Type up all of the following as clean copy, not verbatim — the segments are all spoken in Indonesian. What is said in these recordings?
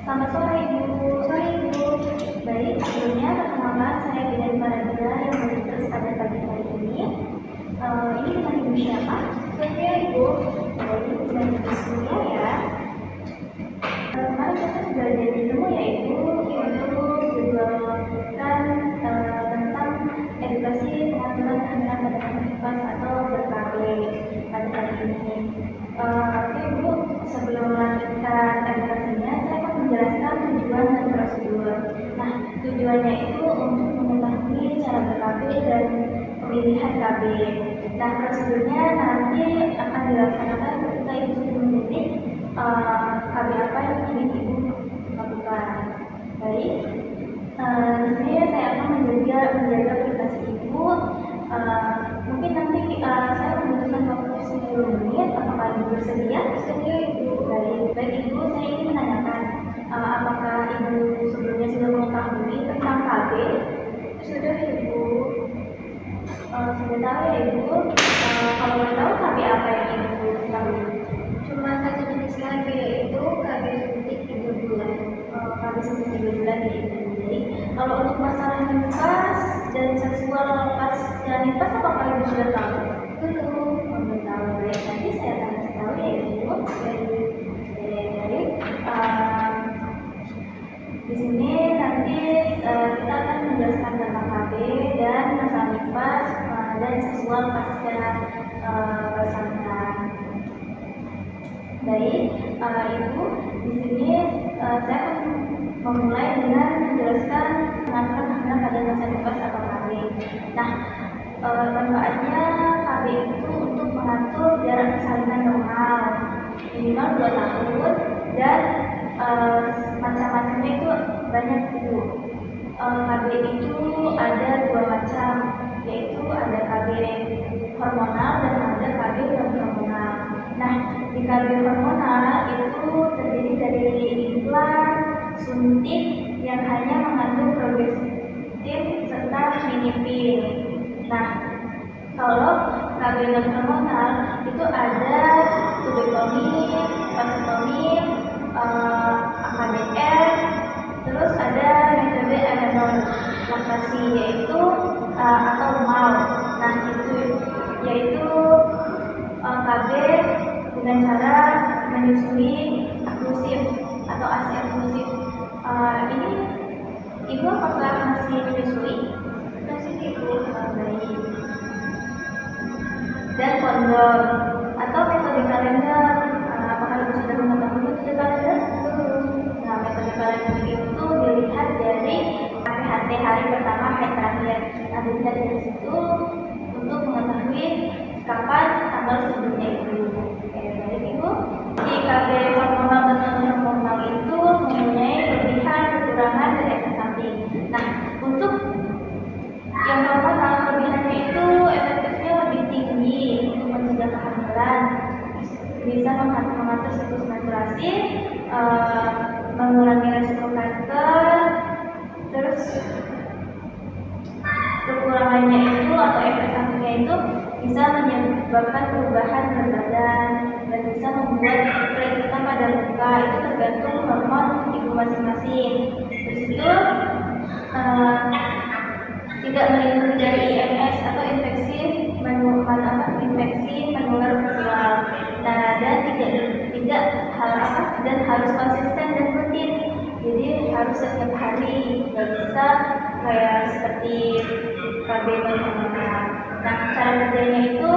Selamat sore Ibu. Sore Ibu. Baik, sebelumnya perkenalkan saya Bidan Paradila yang bertugas pada pagi hari ini. Ini dengan Ibu siapa? Saya Ibu. Baik, dengan Ibu Surya ya. Kemarin kita sudah ada temu ya Ibu untuk menjelaskan tentang edukasi pengaturan kehamilan pada nifas atau ber-KB pada hari ini. Oke Ibu, sebelum melanjutkan edukasinya, saya akan menjelaskan tujuan dan prosedur. Nah, tujuannya itu untuk mengetahui cara ber-KB dan pemilihan KB. Nah, prosedurnya nanti akan dilaksanakan ketika Ibu sudah memilih KB apa yang ingin Ibu lakukan. Baik, di sini saya akan menjaga privasi Ibu. Mungkin nanti saya membutuhkan waktu 10 menit. Apakah Ibu bersedia? Bersedia Ibu. Baik Ibu, saya ingin menanyakan apakah Ibu sebelumnya sudah mengetahui tentang KB? Sudah Ibu. Sudah tahu ya Ibu. Kalau boleh tahu KB apa yang Ibu tahu? Cuma satu jenis KB, yaitu KB suntik 3 bulan. KB suntik 3 bulan ya Ibu. Jadi kalau untuk masalah nifas dan seksual pasca nifas, apakah Ibu sudah tahu? Belum tahu. Baik, nanti saya akan kasih tahu ya Ibu. Baik. Di sini nanti kita akan menjelaskan tentang KB dan masalah nifas dan seksual pasca persalinan. Baik, Ibu, di sini saya akan memulai dengan menjelaskan pengaturan kehamilan pada masa nifas atau KB. Nah, manfaatnya KB itu untuk mengatur jarak persalinan normal minimal 2 tahun dan macam-macamnya itu banyak Ibu. KB itu ada 2 macam, yaitu ada KB hormonal dan ada KB non hormonal. Nah, di KB hormonal itu terdiri dari implan, suntik yang hanya mengandung progestin serta minipil. Nah, kalau KB non hormonal itu ada tubektomi, vasektomi, AKDR, terus ada metode laktasi yaitu atau MAL. Nah, itu yaitu KB dengan cara menyusui eksklusif atau ASI eksklusif. Ini Ibu apakah masih menyusui? Masih Ibu. Baik. Dan kondom atau metode kalender. Apakah Ibu sudah mengetahui metode kalender? Nah, metode kalender itu dilihat dari HT hari pertama, hari terakhir. Nah, dilihat dari situ untuk mengetahui kapan tanggal sebelumnya itu. Oke, baik Ibu. Di KB hormonal dan non hormonal itu mempunyai kelebihan, kekurangan, dan efek samping. Nah, untuk yang hormonal, kelebihannya itu efektifnya lebih tinggi untuk mencegah kehamilan, bisa mengatur siklus menstruasi, mengurangi resiko kanker. Terus kekurangannya itu atau efek sampingnya itu bisa menyebabkan perubahan berat badan dan bisa membuat flek hitam pada luka. Itu tergantung hormon ibu masing-masing. Terus itu tidak melindungi dari IMS atau infeksi menular seksual. Nah, dan tidak harus konsisten dan rutin. Jadi harus setiap hari, nggak bisa kayak seperti KB hormonal. Nah, cara kerjanya itu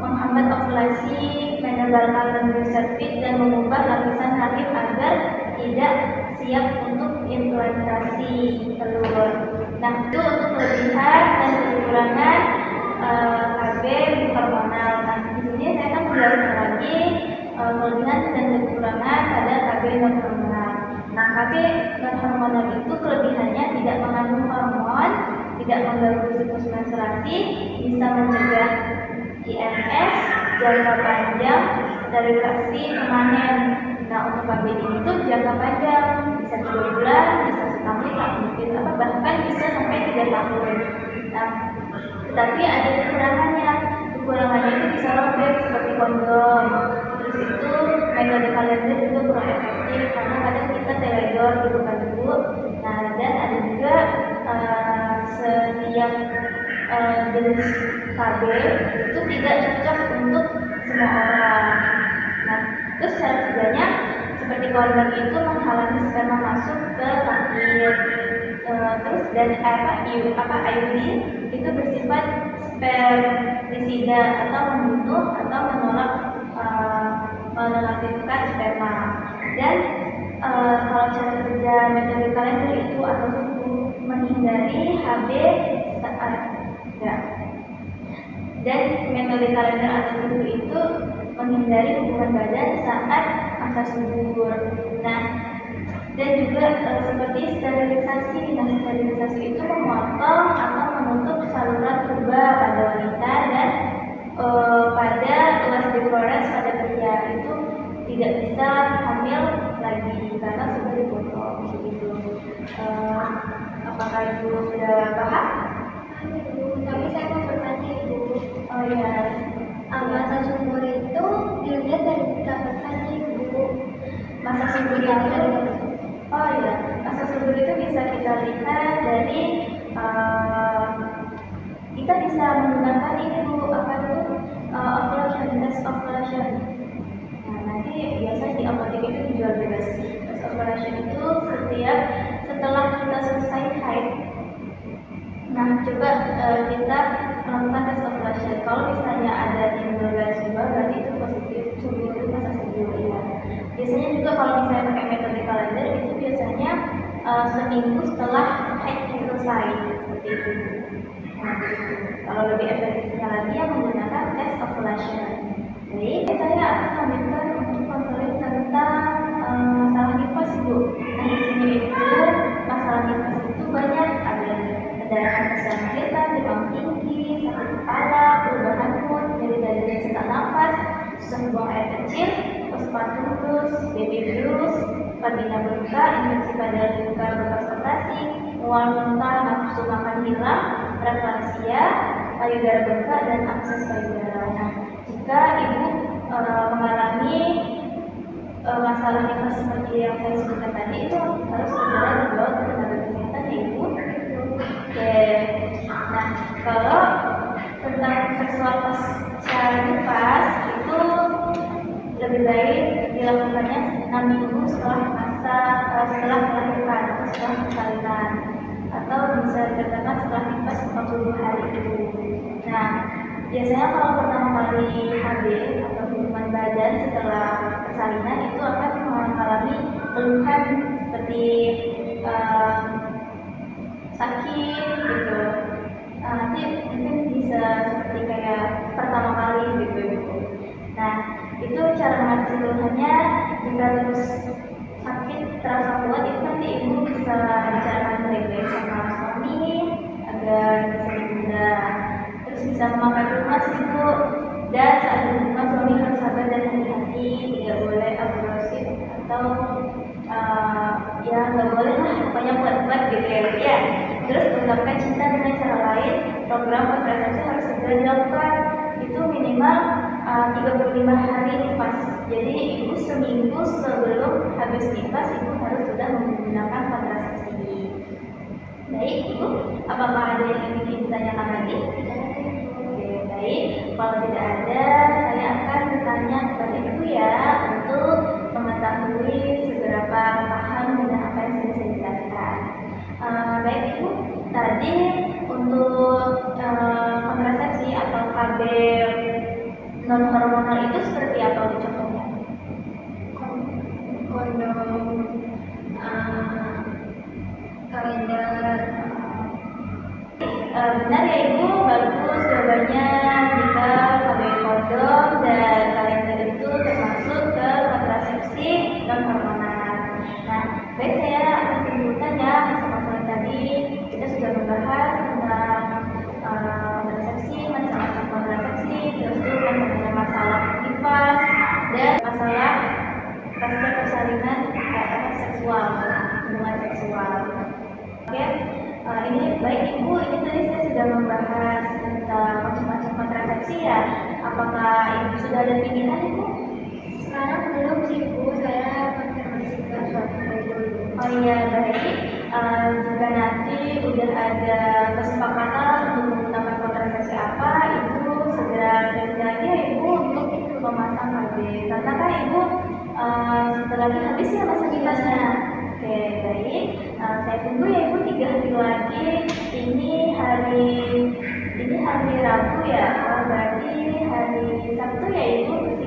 menghambat ovulasi, menebalkan lembu serviks dan mengubah lapisan rahim agar tidak siap untuk implantasi telur. Nah, itu untuk kelebihan dan kekurangan KB hormonal. Nah, di sini saya akan menjelaskan lagi kelebihan dan kekurangan pada KB non hormonal. Nah, KB non hormonal itu kelebihannya tidak mengandung hormon, tidak mengganggu siklus menstruasi, bisa mencegah IMS, jangka panjang, sterilisasi permanen. Nah, untuk KB ini itu jangka panjang, bisa 3 bulan, bisa setahun, mungkin bahkan bisa sampai 3 tahun. Nah, tetapi ada kekurangannya. Kekurangannya itu bisa robek seperti kondom. Terus itu metode kalender juga kurang efektif karena kadang kita teledor error gitu kan ibu. Nah, dan ada juga setiap jenis KB itu tidak cocok untuk semua orang. Nah, terus cara kerjanya seperti korban itu menghalangi sperma masuk ke lahir. Terus dan IUD itu bersifat spermisida atau membunuh atau menonaktifkan sperma. Dan kalau cara kerja metode kalender itu atau menghindari HB saat dan metode kalender atau suhu itu menghindari hubungan badan saat masa subur. Nah, dan juga seperti sterilisasi. Nah, sterilisasi itu memotong atau menutup saluran tuba pada wanita dan pada ulas deferens pada pria itu tidak bisa hamil lagi karena sudah dipotong begitu. Apakah ibu sudah paham? Tapi saya mau bertanya ibu. Oh ya. Masa subur itu dilihat dari kapan ibu? Masa subur itu oh ya, masa subur itu bisa kita lihat dari kita bisa menggunakan ini bu, apa itu ovulation, test ovulation. Nah, nanti biasanya di apotek itu dijual bebas. Test ovulation itu setelah kita selesai haid. Nah, coba kita melakukan tes ovulation. Kalau misalnya ada timbul garis dua, berarti itu positif, subur itu masa subur ya. Biasanya juga kalau misalnya pakai metode kalender itu biasanya seminggu setelah haid selesai seperti itu. Nah, kalau lebih efektifnya lagi yang menggunakan tes ovulation. Jadi saya akan lanjutkan untuk konseling tentang masalah nifas ibu. Nah, di sini itu masalah nifas itu banyak, ada pendarahan besar mellitus, demam tinggi, sakit kepala, perubahan mood, nyeri dada dan sesak nafas, susah buang air kecil, postpartum, baby blues, vagina berbuka, infeksi pada luka bekas operasi, mual muntah, nafsu makan hilang, preeklamsia, payudara bengkak dan akses payudara. Nah, jika ibu mengalami masalah nifas seperti yang saya sebutkan tadi, itu harus segera dibawa ke tenaga kesehatan ya ibu. Oke. Nah, kalau tentang seksual pasca nifas itu lebih baik dilakukannya 6 minggu setelah melahirkan atau setelah persalinan, atau bisa dikatakan setelah nifas 40 hari itu. Nah, biasanya kalau pertama kali HB atau hubungan badan setelah persalinan itu akan mengalami keluhan seperti sakit gitu. Nanti mungkin bisa seperti kayak pertama kali gitu. Nah, itu cara mengatasi keluhannya. Jika terus sakit terasa kuat, itu nanti ibu bisa bicarakan baik-baik sama suami agar bisa ditunda. Terus bisa memakai pelumas ibu, dan saat berhubungan suami harus sabar dan hati-hati, tidak boleh agresif atau ya nggak boleh lah pokoknya buat-buat gitu ya. Terus ungkapkan cinta dengan cara lain. Program kontrasepsi harus segera dilakukan, itu minimal 35 hari nifas. Jadi ibu seminggu sebelum habis nifas ibu harus sudah menggunakan kontrasepsi. Baik ibu, apakah ada yang ingin ditanyakan lagi? Oke, baik. Kalau tidak ada, saya akan bertanya kepada ibu ya untuk mengetahui seberapa paham dengan apa yang sudah saya jelaskan. Baik ibu, tadi untuk kontrasepsi atau KB non hormonal itu seperti apa untuk contohnya? Kondom, kalender. Benar ya ibu, bagus jawabannya. Jika KB kondom dan kalender itu termasuk ke kontrasepsi non hormonal. Nah, baik, saya akan simpulkan ya masalah tadi. Kita sudah membahas tentang kontrasepsi, macam-macam kontrasepsi, terus itu mengenai masalah nifas dan masalah pasca persalinan seksual, hubungan seksual. Oke, ini baik ibu, ini tadi saya sudah membahas tentang macam-macam kontrasepsi ya. Apakah ibu sudah ada pilihan ibu? Sekarang belum sih ibu, saya konfirmasi ke suami dulu. Oh iya, baik. Jika nanti udah ada kesepakatan untuk menggunakan kontrasepsi apa, Ibu segera kirim lagi ya Ibu untuk memasang KB. Karena kan Ibu sebentar lagi habis ya masa kitasnya. Oke, baik. Saya tunggu ya Ibu 3 hari lagi. Ini hari Rabu ya, berarti hari Sabtu ya Ibu.